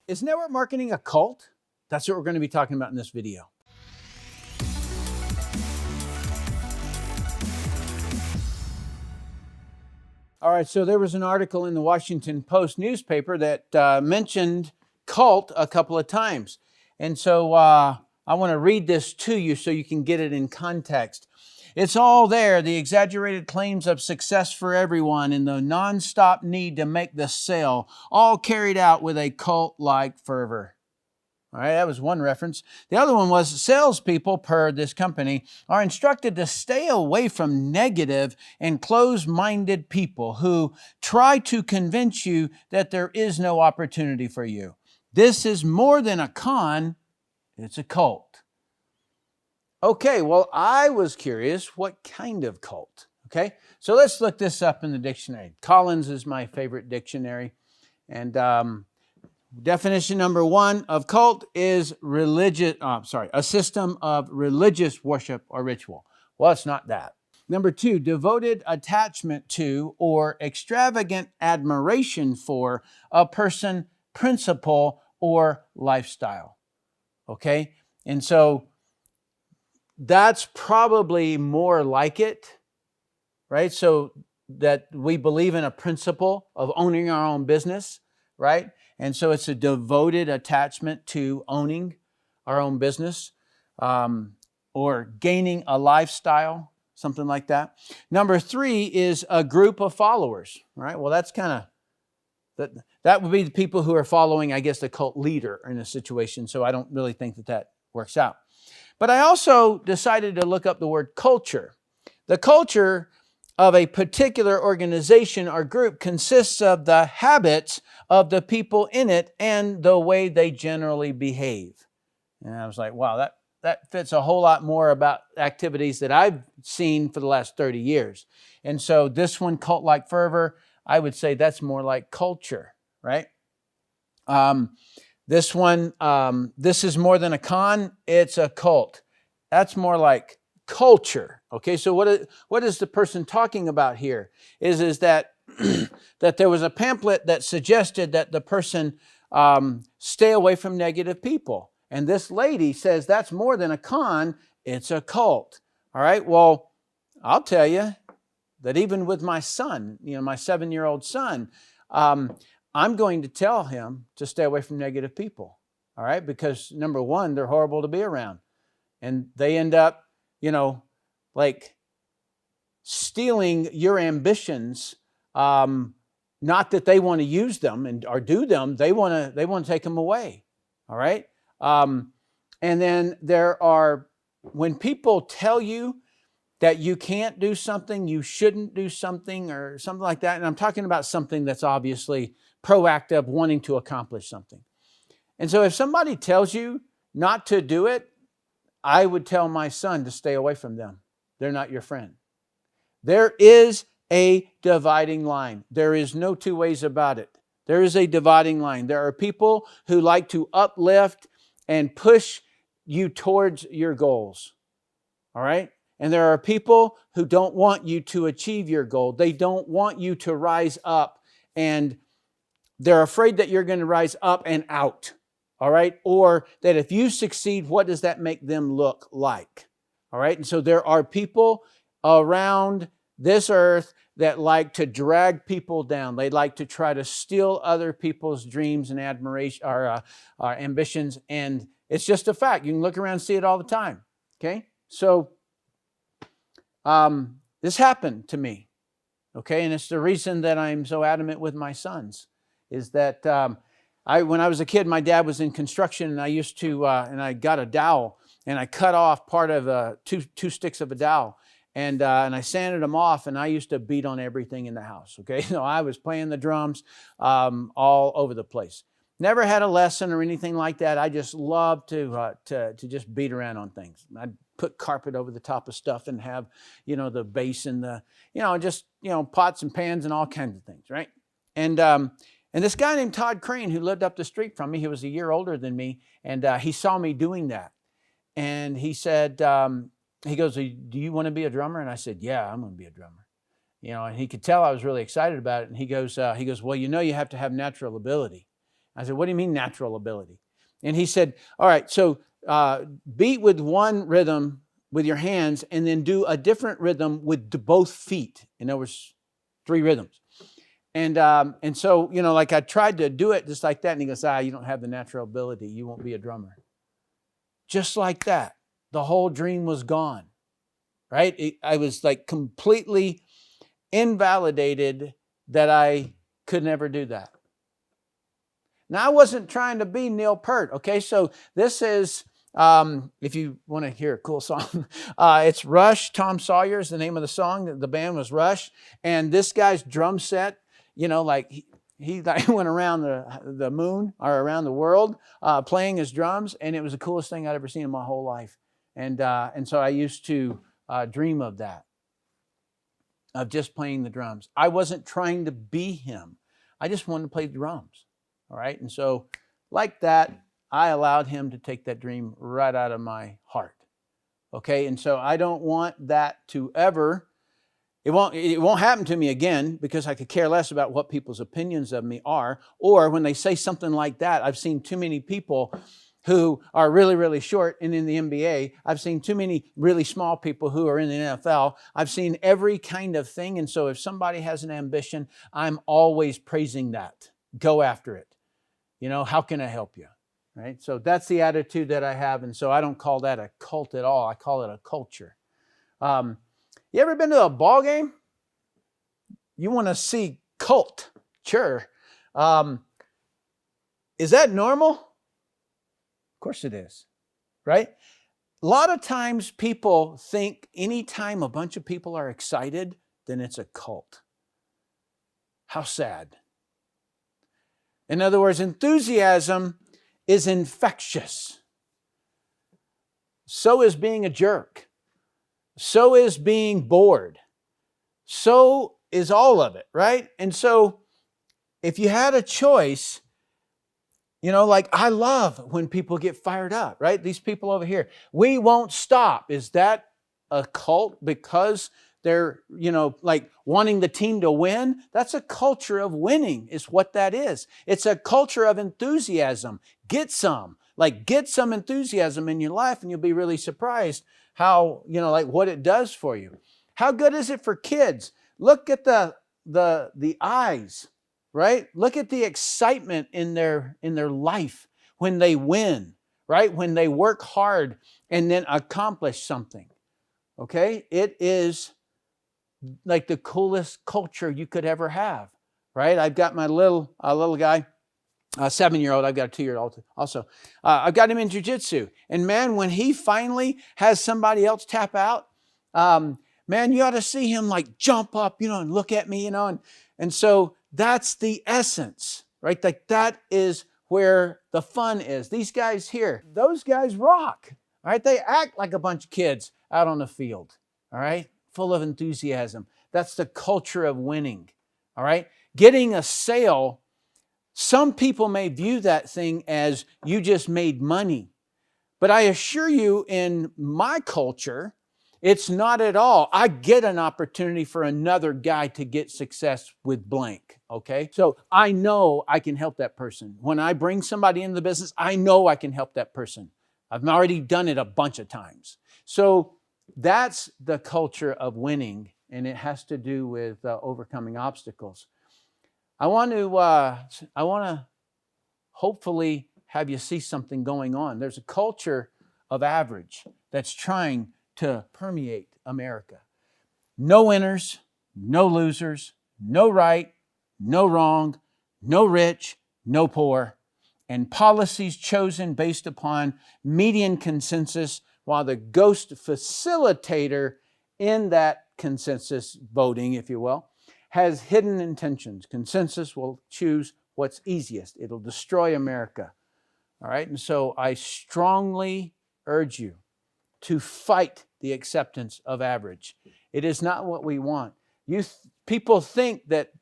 Is network marketing a cult? That's what we're going to be talking about in this video. All right, so there was an article in the Washington Post newspaper that mentioned cult a couple of times. And so I want to read this to you so you can get it in context. It's all there, the exaggerated claims of success for everyone and the nonstop need to make the sale, all carried out with a cult-like fervor. All right, that was one reference. The other one was salespeople, per this company, are instructed to stay away from negative and closed-minded people who try to convince you that there is no opportunity for you. This is more than a con, it's a cult. Okay, well, I was curious, what kind of cult? Okay, so let's look this up in the dictionary. Collins is my favorite dictionary. And definition number one of cult is a system of religious worship or ritual. Well, it's not that. Number two, devoted attachment to or extravagant admiration for a person, principle, or lifestyle. Okay, and so that's probably more like it, right? So that we believe in a principle of owning our own business, right? And so it's a devoted attachment to owning our own business or gaining a lifestyle, something like that. Number three is a group of followers, right? Well, that's kind of, that would be the people who are following, I guess, the cult leader in a situation. So I don't really think that works out. But I also decided to look up the word culture. The culture of a particular organization or group consists of the habits of the people in it and the way they generally behave. And I was like, wow, that fits a whole lot more about activities that I've seen for the last 30 years. And so this one, cult-like fervor, I would say that's more like culture, right? This one, this is more than a con, it's a cult. That's more like culture. Okay, so what is the person talking about here? Is that, that there was a pamphlet that suggested that the person stay away from negative people. And this lady says that's more than a con, it's a cult. All right, well, I'll tell you that even with my son, my 7-year-old son, I'm going to tell him to stay away from negative people, all right? Because number one, they're horrible to be around. And they end up, like stealing your ambitions. Not that they want to use them or do them, they want to take them away, all right? And then when people tell you that you can't do something, you shouldn't do something or something like that, and I'm talking about something that's obviously proactive, wanting to accomplish something. And so if somebody tells you not to do it, I would tell my son to stay away from them. They're not your friend. There is a dividing line. There is no two ways about it. There is a dividing line. There are people who like to uplift and push you towards your goals. All right? And there are people who don't want you to achieve your goal. They don't want you to rise up, and they're afraid that you're going to rise up and out. All right? Or that if you succeed, what does that make them look like? All right? And so there are people around this earth that like to drag people down. They like to try to steal other people's dreams and admiration or ambitions. And it's just a fact. You can look around and see it all the time. Okay? So this happened to me. Okay? And it's the reason that I'm so adamant with my sons is that when I was a kid, my dad was in construction, and I used to, and I got a dowel, and I cut off part of two sticks of a dowel, and I sanded them off, and I used to beat on everything in the house. Okay, I was playing the drums all over the place. Never had a lesson or anything like that. I just loved to just beat around on things. I'd put carpet over the top of stuff and have, the bass and the, pots and pans and all kinds of things, right? And this guy named Todd Crane, who lived up the street from me, he was a year older than me, and he saw me doing that. And he said, he goes, "Do you want to be a drummer?" And I said, "Yeah, I'm going to be a drummer." And he could tell I was really excited about it. And he goes, "Well, you have to have natural ability." I said, what do you mean natural ability? And he said, all right, so beat with one rhythm with your hands and then do a different rhythm with both feet. And there was 3 rhythms. And so, you know, like I tried to do it just like that. And he goes, you don't have the natural ability. You won't be a drummer. Just like that. The whole dream was gone, right? I was like completely invalidated that I could never do that. Now, I wasn't trying to be Neil Peart, okay? So this is, if you want to hear a cool song, it's Rush. Tom Sawyer is the name of the song. The band was Rush. And this guy's drum set, you know, like he like went around the moon or around the world playing his drums. And it was the coolest thing I'd ever seen in my whole life. And so I used to dream of that, of just playing the drums. I wasn't trying to be him. I just wanted to play the drums. All right. And so like that, I allowed him to take that dream right out of my heart. Okay. And so I don't want that to ever, it won't happen to me again, because I could care less about what people's opinions of me are. Or when they say something like that, I've seen too many people who are really, really short and in the NBA. I've seen too many really small people who are in the NFL. I've seen every kind of thing. And so if somebody has an ambition, I'm always praising that. Go after it. You know, how can I help you? Right? So that's the attitude that I have. And so I don't call that a cult at all. I call it a culture. You ever been to a ball game? You want to see culture. Is that normal? Of course it is. Right? A lot of times people think anytime a bunch of people are excited, then it's a cult. How sad. In other words, enthusiasm is infectious. So is being a jerk. So is being bored. So is all of it, right? And so if you had a choice, you know, like I love when people get fired up, right? These people over here, we won't stop. Is that a cult because they're, you know, like wanting the team to win? That's a culture of winning is what that is. It's a culture of enthusiasm. Get some enthusiasm in your life and you'll be really surprised how, you know, like what it does for you. How good is it for kids? Look at the eyes, right? Look at the excitement in their life when they win, right? When they work hard and then accomplish something. Okay? It is like the coolest culture you could ever have, right? I've got my little guy, a 7-year-old. I've got a 2-year-old also. I've got him in jiu-jitsu. And man, when he finally has somebody else tap out, man, you ought to see him like jump up, you know, and look at me, you know. And so that's the essence, right? Like that is where the fun is. These guys here, those guys rock, all right? They act like a bunch of kids out on the field, all right? Full of enthusiasm. That's the culture of winning, all right? Getting a sale, some people may view that thing as you just made money. But I assure you, in my culture, it's not at all. I get an opportunity for another guy to get success with blank, okay? So I know I can help that person. When I bring somebody into the business, I know I can help that person. I've already done it a bunch of times. So that's the culture of winning, and it has to do with overcoming obstacles. I want to hopefully have you see something going on. There's a culture of average that's trying to permeate America. No winners, no losers, no right, no wrong, no rich, no poor, and policies chosen based upon median consensus, while the ghost facilitator in that consensus voting, if you will, has hidden intentions. Consensus will choose what's easiest. It'll destroy America. All right? And so I strongly urge you to fight the acceptance of average. It is not what we want. People think that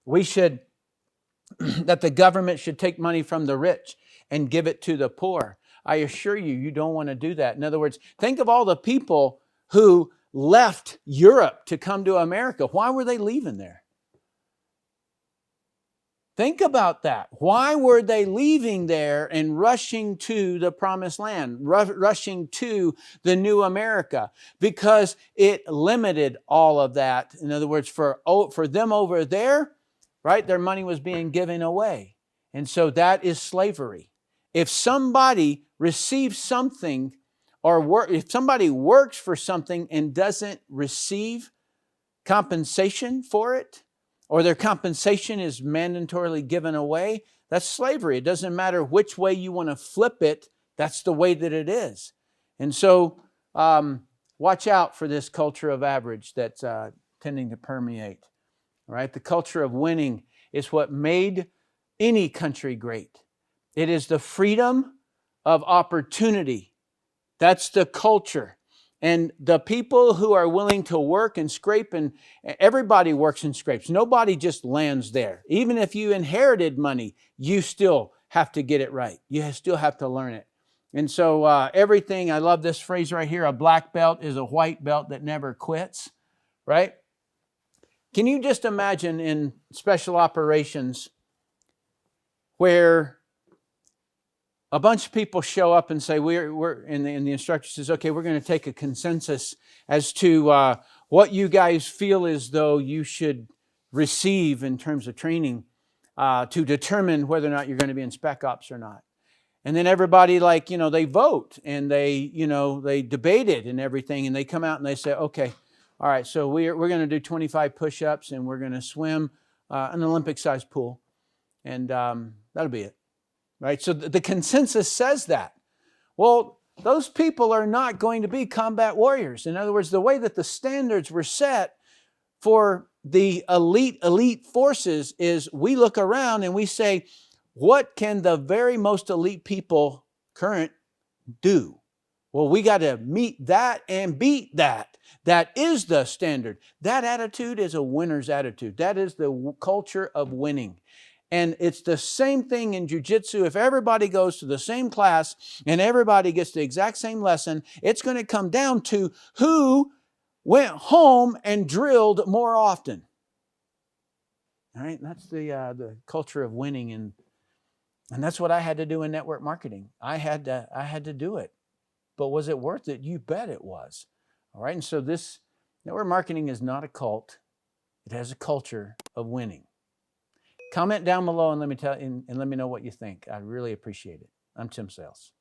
we should, that the government should take money from the rich and give it to the poor. I assure you, you don't want to do that. In other words, think of all the people who left Europe to come to America. Why were they leaving there? Think about that. Why were they leaving there and rushing to the promised land, rushing to the new America? Because it limited all of that. In other words, for them over there, right, their money was being given away. And so that is slavery. If somebody receives something if somebody works for something and doesn't receive compensation for it, or their compensation is mandatorily given away, that's slavery. It doesn't matter which way you want to flip it, that's the way that it is. And so watch out for this culture of average that's tending to permeate. All right? The culture of winning is what made any country great. It is the freedom of opportunity. That's the culture. And the people who are willing to work and scrape, and everybody works and scrapes. Nobody just lands there. Even if you inherited money, you still have to get it right. You still have to learn it. And so everything, I love this phrase right here, a black belt is a white belt that never quits, right? Can you just imagine in special operations where a bunch of people show up and say, and the instructor says, okay, we're going to take a consensus as to what you guys feel as though you should receive in terms of training to determine whether or not you're going to be in Spec Ops or not. And then everybody, they vote and they debate it and everything, and they come out and they say, okay, all right, so we're going to do 25 push-ups and we're going to swim an Olympic-sized pool, and that'll be it. Right? So the consensus says that. Well, those people are not going to be combat warriors. In other words, the way that the standards were set for the elite forces is we look around and we say, what can the very most elite people current do? Well, we got to meet that and beat that. That is the standard. That attitude is a winner's attitude. That is the culture of winning. And it's the same thing in jiu-jitsu. If everybody goes to the same class and everybody gets the exact same lesson, it's going to come down to who went home and drilled more often. All right, that's the culture of winning, and that's what I had to do in network marketing. I had to do it. But was it worth it? You bet it was. All right, and so this network marketing is not a cult. It has a culture of winning. Comment down below and let me know what you think. I really appreciate it. I'm Tim Sales.